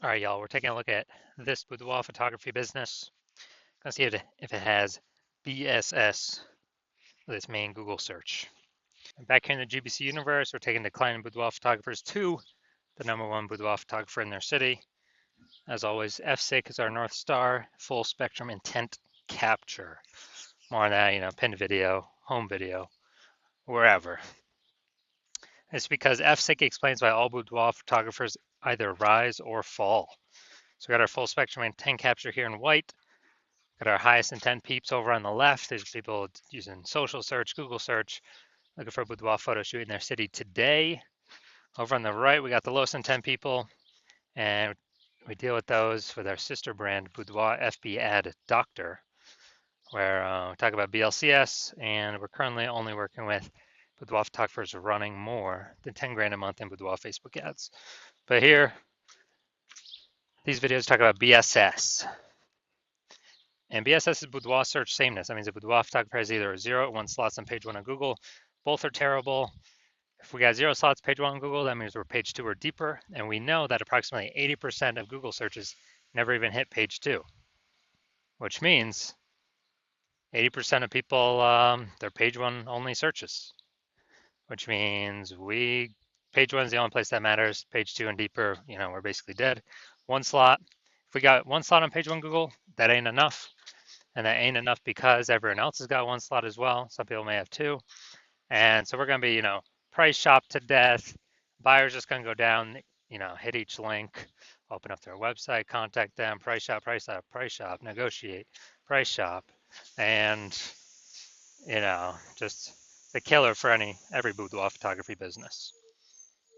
All right, y'all, we're taking a look at this boudoir photography business. Gonna see if it has BSS with its main Google search. And back here in the GBC universe, we're taking declining boudoir photographers to the #1 boudoir photographer in their city. As always, FSIC is our North Star, full spectrum intent capture. More on that, pinned video, home video, wherever. It's because FSIC explains why all boudoir photographers either rise or fall. So we got our full spectrum intent capture here in white. Got our highest intent peeps over on the left. There's people using social search, Google search, looking for a boudoir photo shoot in their city today. Over on the right, we got the lowest intent people, and we deal with those with our sister brand, Boudoir FB Ad Doctor, where we talk about BLCS, and we're currently only working with boudoir photographers running more than 10 grand a month in boudoir Facebook ads. But here, these videos talk about BSS. And BSS is boudoir search sameness. That means a boudoir photographer has either 0 or 1 slots on page 1 on Google. Both are terrible. If we got 0 slots page 1 on Google, that means we're page 2 or deeper. And we know that approximately 80% of Google searches never even hit page 2, which means 80% of people, they're page 1 only searches, which means page 1 is the only place that matters. Page 2 and deeper, we're basically dead. 1 slot. If we got 1 slot on page 1 Google, that ain't enough. And that ain't enough because everyone else has got 1 slot as well. Some people may have 2. And so we're going to be, price shop to death. Buyers just going to go down, hit each link, open up their website, contact them, price shop, negotiate, price shop. And, just the killer for every boudoir photography business.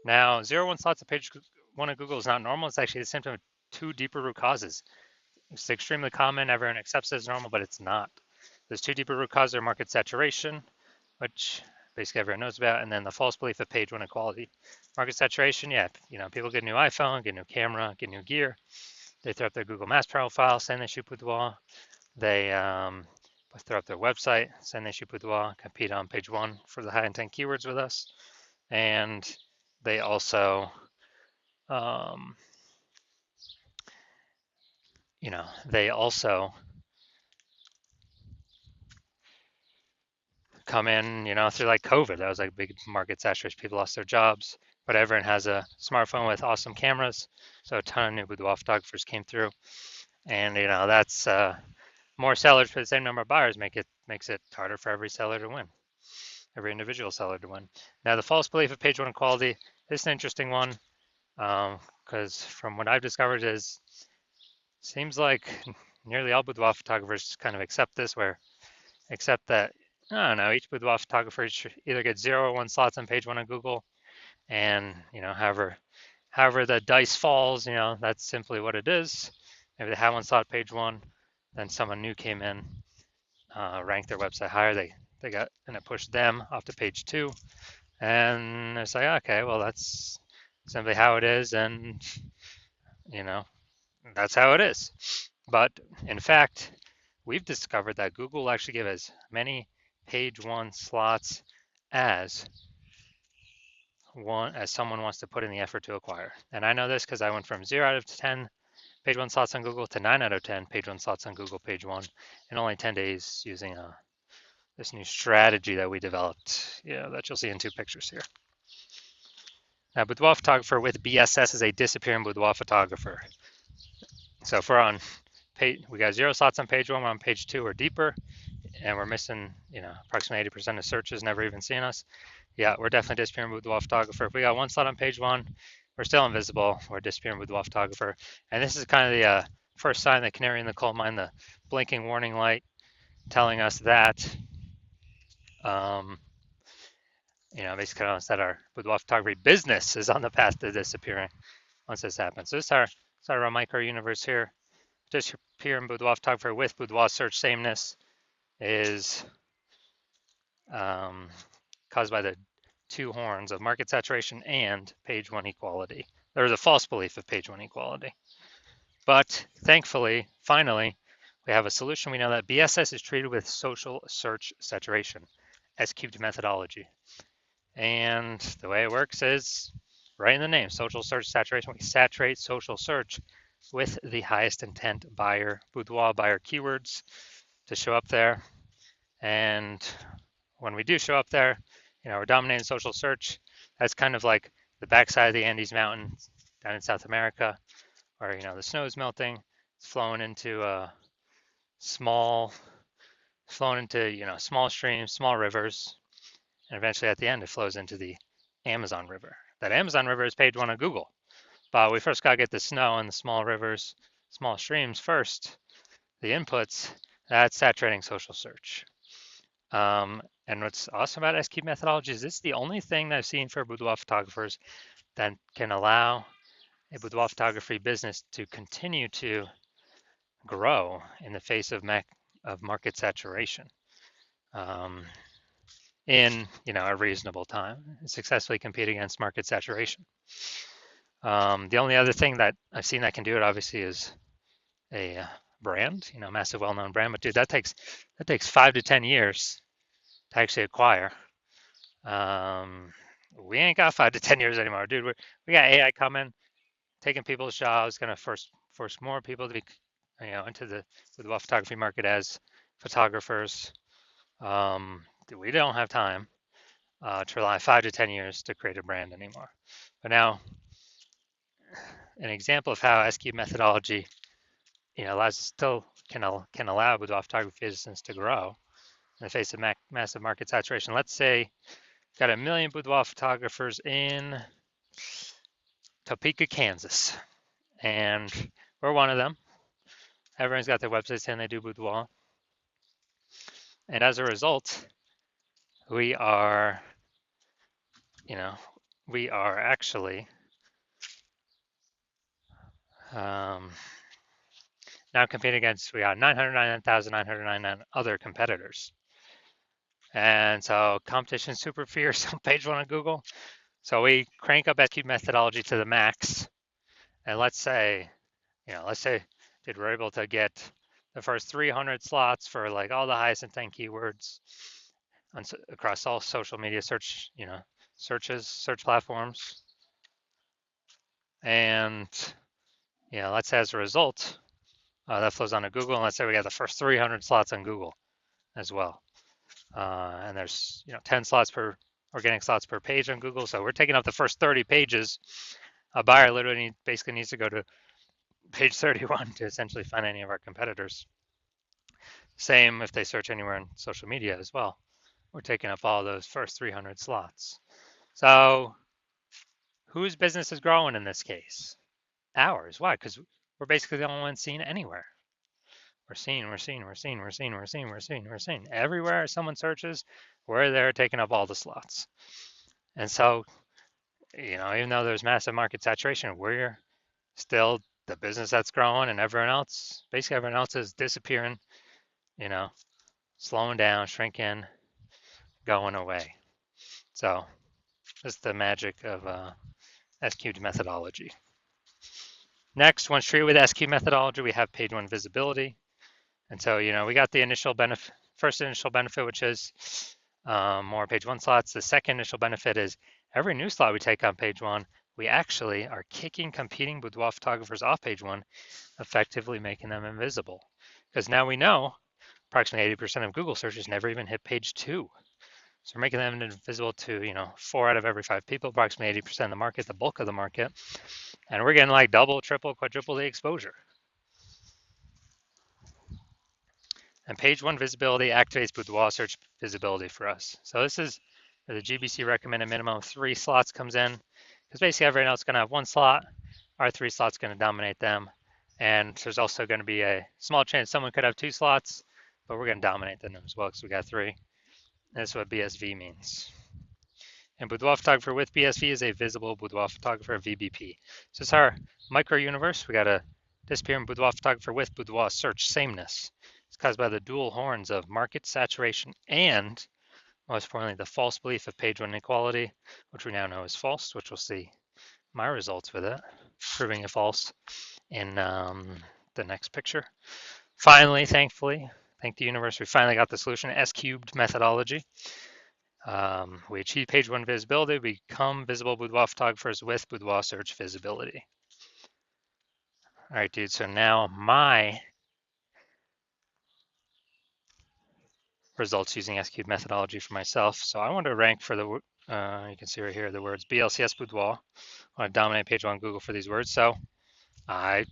Now, 0-1 slots of page 1 of Google is not normal. It's actually a symptom of 2 deeper root causes. It's extremely common. Everyone accepts it as normal, but it's not. There's 2 deeper root causes: market saturation, which basically everyone knows about, and then the false belief of page 1 equality. Market saturation, people get a new iPhone, get a new camera, get new gear. They throw up their Google Maps profile, saying they shoot boudoir. They throw up their website, saying they shoot boudoir, compete on page 1 for the high intent keywords with us. And they also they also come in, through like COVID. That was like big market saturation. People lost their jobs, but everyone has a smartphone with awesome cameras. So a ton of new boudoir photographers came through. And, that's more sellers for the same number of buyers makes it harder for every seller to win, every individual seller to win. Now, the false belief of page 1 equality, this is an interesting one because from what I've discovered seems like nearly all boudoir photographers kind of accept that, I don't know, each boudoir photographer should either get 0 or 1 slots on page 1 on Google, and however the dice falls, that's simply what it is. Maybe they have 1 slot page 1, then someone new came in, ranked their website higher, they got, and it pushed them off to page 2, and it's like, okay, well, that's simply how it is, and that's how it is. But in fact, we've discovered that Google will actually give as many page 1 slots as someone wants to put in the effort to acquire. And I know this because I went from 0 out of 10 page 1 slots on Google to 9 out of 10 page 1 slots on Google page 1 in only 10 days using this new strategy that we developed, that you'll see in 2 pictures here. Now, boudoir photographer with BSS is a disappearing boudoir photographer. So if we're on we got 0 slots on page 1, we're on page 2 or deeper, and we're missing, approximately 80% of searches never even seeing us. Yeah, we're definitely disappearing boudoir photographer. If we got 1 slot on page 1, we're still invisible. We're disappearing boudoir photographer. And this is kind of the first sign, the canary in the coal mine, the blinking warning light telling us that, basically telling us that our boudoir photography business is on the path to disappearing once this happens. So this is our micro universe here. Disappearing boudoir photographer with boudoir search sameness is caused by the 2 horns of market saturation and page 1 equality. There's a false belief of page 1 equality. But thankfully, finally, we have a solution. We know that BSS is treated with social search saturation, S-cubed methodology. And the way it works is right in the name, social search saturation. We saturate social search with the highest intent buyer, boudoir buyer keywords to show up there. And when we do show up there, we're dominating social search. That's kind of like the backside of the Andes Mountains down in South America, where the snow is melting. It's flowing into small, flowing into small streams, small rivers, and eventually at the end it flows into the Amazon River. That Amazon River is page one of Google, but we first got to get the snow and the small rivers, small streams first. The inputs, that's saturating social search. And what's awesome about SQ methodology is this is the only thing that I've seen for boudoir photographers that can allow a boudoir photography business to continue to grow in the face of market saturation in a reasonable time, and successfully compete against market saturation. The only other thing that I've seen that can do it obviously is a brand, massive well-known brand. But dude, that takes 5 to 10 years to actually acquire. We ain't got 5 to 10 years anymore, dude. We got AI coming, taking people's jobs, gonna force more people to be, into the photography market as photographers. We don't have time to rely 5 to 10 years to create a brand anymore. But now, an example of how SQ methodology, still can allow boudoir photography business to grow in the face of massive market saturation. Let's say got 1 million boudoir photographers in Topeka, Kansas, and we're one of them. Everyone's got their website saying they do boudoir, and as a result, we are actually now competing against, we got 999,999 other competitors. And so competition is super fierce on page one of Google. So we crank up SQ methodology to the max. And let's say dude, we're able to get the first 300 slots for like all the highest intent keywords across all social media search platforms. And let's say as a result, that flows onto Google, and let's say we got the first 300 slots on Google as well. And there's 10 slots per organic slots per page on Google, so we're taking up the first 30 pages. A buyer literally basically needs to go to page 31 to essentially find any of our competitors. Same if they search anywhere in social media as well. We're taking up all those first 300 slots. So whose business is growing in this case? Ours. Why? Because we're basically the only ones seen anywhere. We're seen. Everywhere someone searches, we're there taking up all the slots. And so, even though there's massive market saturation, we're still the business that's growing, and everyone else is disappearing, slowing down, shrinking, going away. So that's the magic of SQ methodology. Next, once treated with SQ methodology, we have page one visibility. And so, we got the first initial benefit, which is more page one slots. The second initial benefit is every new slot we take on page one, we actually are kicking competing boudoir photographers off page one, effectively making them invisible. Because now we know approximately 80% of Google searches never even hit page two. So we're making them invisible to, 4 out of every 5 people, approximately 80% of the market, the bulk of the market. And we're getting like double, triple, quadruple the exposure. And page one visibility activates boudoir search visibility for us. So this is where the GBC recommended minimum of 3 slots comes in, because basically everyone else is going to have 1 slot. Our 3 slots going to dominate them. And there's also going to be a small chance someone could have 2 slots, but we're going to dominate them as well because we got 3. And that's what BSV means. And boudoir photographer with BSV is a visible boudoir photographer, VBP. So it's our micro universe. We got a disappearing boudoir photographer with boudoir search sameness. It's caused by the dual horns of market saturation and, most importantly, the false belief of page one inequality, which we now know is false, which we'll see my results with it, proving it false in the next picture. Finally, thankfully, thank the universe, we finally got the solution, S-cubed methodology. We achieve page one visibility, we become visible boudoir photographers with boudoir search visibility. All right, dude, so now my results using S-cubed methodology for myself. So I want to rank for the, you can see right here, the words BLCS boudoir. I want to dominate page one Google for these words. So I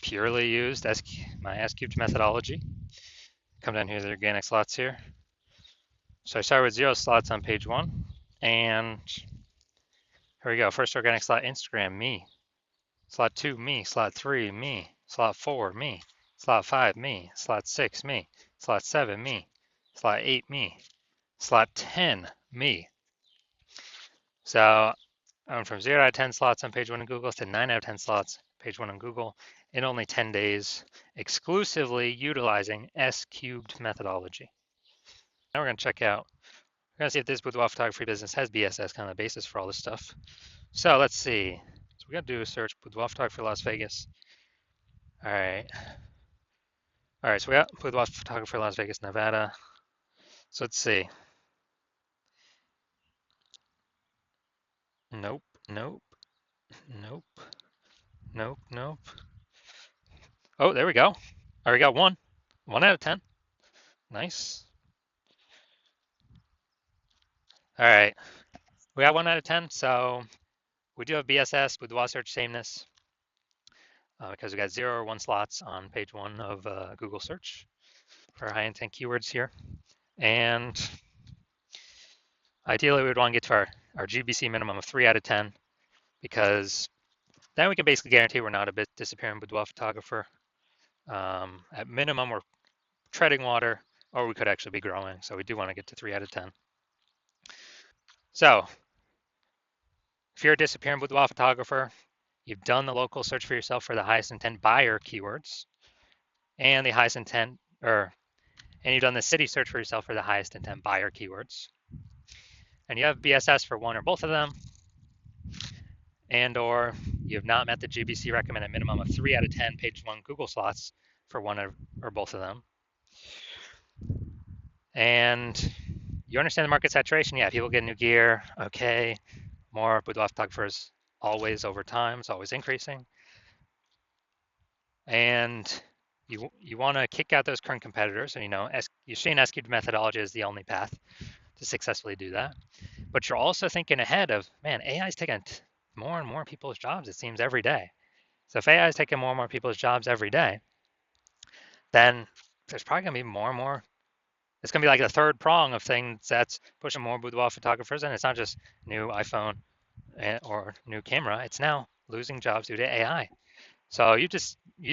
purely used my S-cubed methodology. Come down here to the organic slots here. So I start with 0 slots on page one. And here we go. First organic slot, Instagram, me. Slot 2, me. Slot 3, me. Slot 4, me. Slot 5, me. Slot 6, me. Slot 7, me. Slot 8, me. Slot 10, me. So I went from 0 out of 10 slots on page one in Google to 9 out of 10 slots page one on Google in only 10 days, exclusively utilizing S-cubed methodology. Now we're going to check out, we're going to see if this boudoir photography business has BSS, kind of the basis for all this stuff. So let's see. So we got to do a search, boudoir photography Las Vegas. All right. All right, so we got boudoir photography Las Vegas, Nevada. So let's see. Nope, nope, nope, nope, nope. Oh, there we go. All right, we got 1. 1 out of 10. Nice. All right. We got 1 out of 10. So we do have BSS, boudoir search sameness, because we got 0 or 1 slots on page 1 of Google search for high intent keywords here. And ideally, we would want to get to our GBC minimum of 3 out of 10, because then we can basically guarantee we're not a disappearing boudoir photographer. At minimum, we're treading water, or we could actually be growing. So we do want to get to 3 out of 10. So if you're a disappearing boudoir photographer, you've done the local search for yourself for the highest intent buyer keywords and the highest intent, and you've done the city search for yourself for the highest intent buyer keywords. And you have BSS for one or both of them, and or you have not met the GBC recommended minimum of 3 out of 10 page one Google slots for one or both of them. And you understand the market saturation. Yeah, people get new gear. Okay, more boudoir photographers always over time. It's always increasing. And you want to kick out those current competitors. And you're seeing S-cubed methodology is the only path to successfully do that. But you're also thinking ahead of, man, AI is taking more and more people's jobs, it seems, every day. So if AI is taking more and more people's jobs every day, then there's probably going to be more and more. It's going to be like the third prong of things that's pushing more boudoir photographers in. It's not just new iPhone or new camera. It's now losing jobs due to AI. So you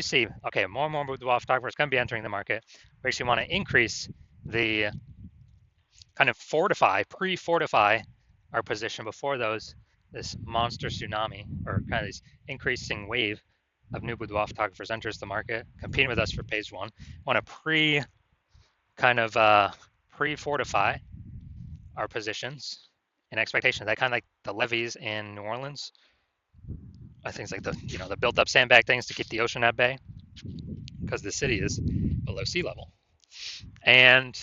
see, okay, more and more boudoir photographers going to be entering the market. We actually want to increase the kind of pre-fortify our position before this monster tsunami or kind of this increasing wave of new boudoir photographers enters the market, competing with us for page one. Want to pre-fortify our positions in expectation. That kind of like the levees in New Orleans. I think it's like the built up sandbag things to keep the ocean at bay because the city is below sea level. And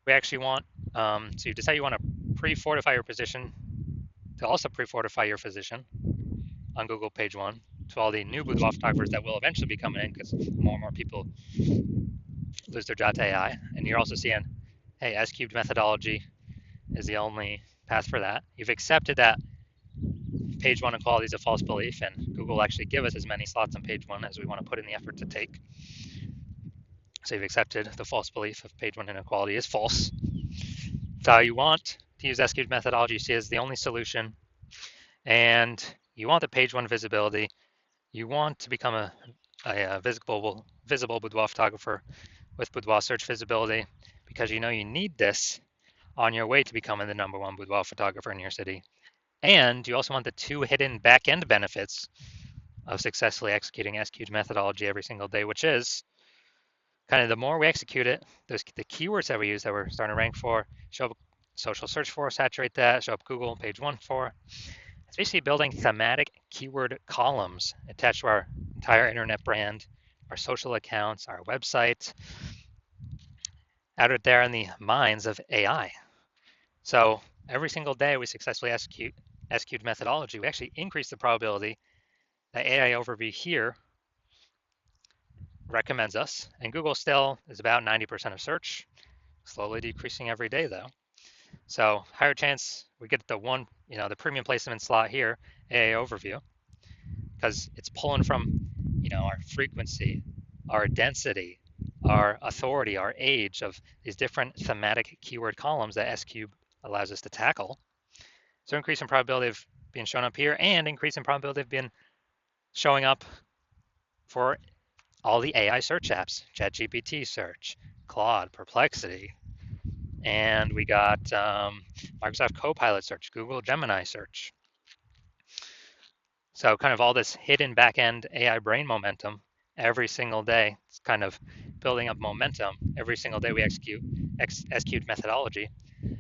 we actually want to decide you want to pre-fortify your position to also pre-fortify your position on Google page one to all the new boudoir photographers that will eventually be coming in because more and more people lose their job to AI. And you're also seeing, hey, S-cubed methodology is the only path for that. You've accepted that page one equality is a false belief, and Google will actually give us as many slots on page one as we want to put in the effort to take. So you've accepted the false belief of page one inequality is false. So you want to use S-cubed methodology, you see as the only solution, and you want the page one visibility. You want to become a visible boudoir photographer with boudoir search visibility because you need this on your way to becoming the #1 boudoir photographer in your city. And you also want the 2 hidden back-end benefits of successfully executing S-cubed methodology every single day, which is kind of the more we execute it, the keywords that we use that we're starting to rank for, show up social search for, saturate that, show up Google page one for. It's basically building thematic keyword columns attached to our entire internet brand, our social accounts, our website, out there in the minds of AI. So every single day we successfully execute methodology, we actually increase the probability that AI overview here recommends us, and Google still is about 90% of search, slowly decreasing every day though. So higher chance we get the one, the premium placement slot here, AI overview, because it's pulling from, our frequency, our density, our authority, our age of these different thematic keyword columns that SCube allows us to tackle. So increase in probability of being shown up here and increase in probability of being showing up for all the AI search apps, ChatGPT search, Claude, Perplexity, and we got Microsoft Copilot search, Google Gemini search. So kind of all this hidden back-end AI brain momentum every single day. It's kind of building up momentum every single day we execute methodology.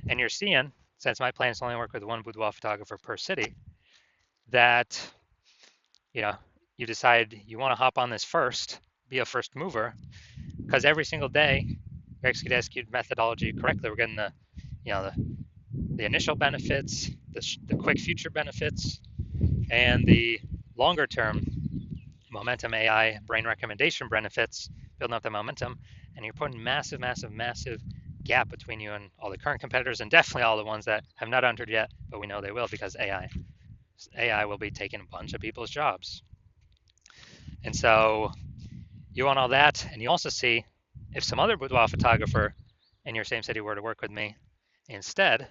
And you're seeing, since my plan is to only work with one boudoir photographer per city, that you decide you want to hop on this first, be a first mover, because every single day we execute methodology correctly. We're getting the initial benefits, the quick future benefits, and the longer term momentum AI brain recommendation benefits, building up the momentum, and you're putting massive, massive, massive gap between you and all the current competitors, and definitely all the ones that have not entered yet, but we know they will because AI will be taking a bunch of people's jobs. And so you want all that, and you also see if some other boudoir photographer in your same city were to work with me instead,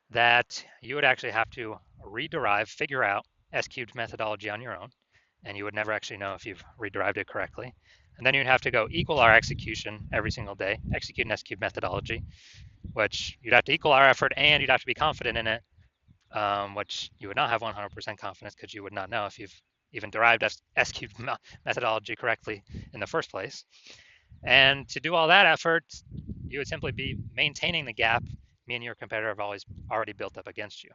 that you would actually have to figure out S-cubed methodology on your own, and you would never actually know if you've rederived it correctly. And then you'd have to go equal our execution every single day, execute an S-cubed methodology, which you'd have to equal our effort and you'd have to be confident in it, which you would not have 100% confidence because you would not know if you've even derived S-cubed methodology correctly in the first place. And to do all that effort, you would simply be maintaining the gap me and your competitor have already built up against you.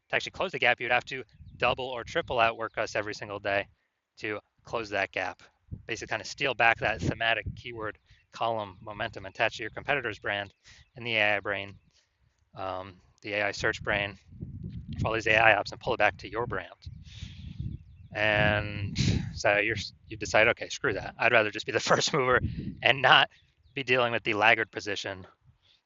To actually close the gap, you'd have to double or triple outwork us every single day to close that gap. Basically kind of steal back that thematic keyword column momentum attached to your competitor's brand in the AI brain, the AI search brain, for all these AI apps, and pull it back to your brand. And so you decide, okay, screw that. I'd rather just be the first mover and not be dealing with the laggard position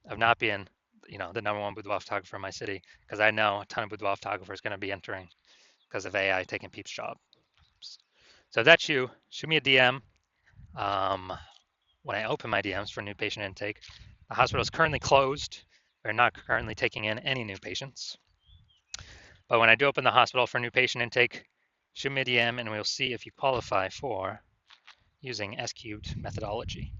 of not being, the number one boudoir photographer in my city, because I know a ton of boudoir photographers going to be entering because of AI taking Peep's job. So if that's you, shoot me a DM. When I open my DMs for new patient intake, the hospital is currently closed. We're not currently taking in any new patients. But when I do open the hospital for new patient intake, shoot me a DM and we'll see if you qualify for using S-cubed methodology.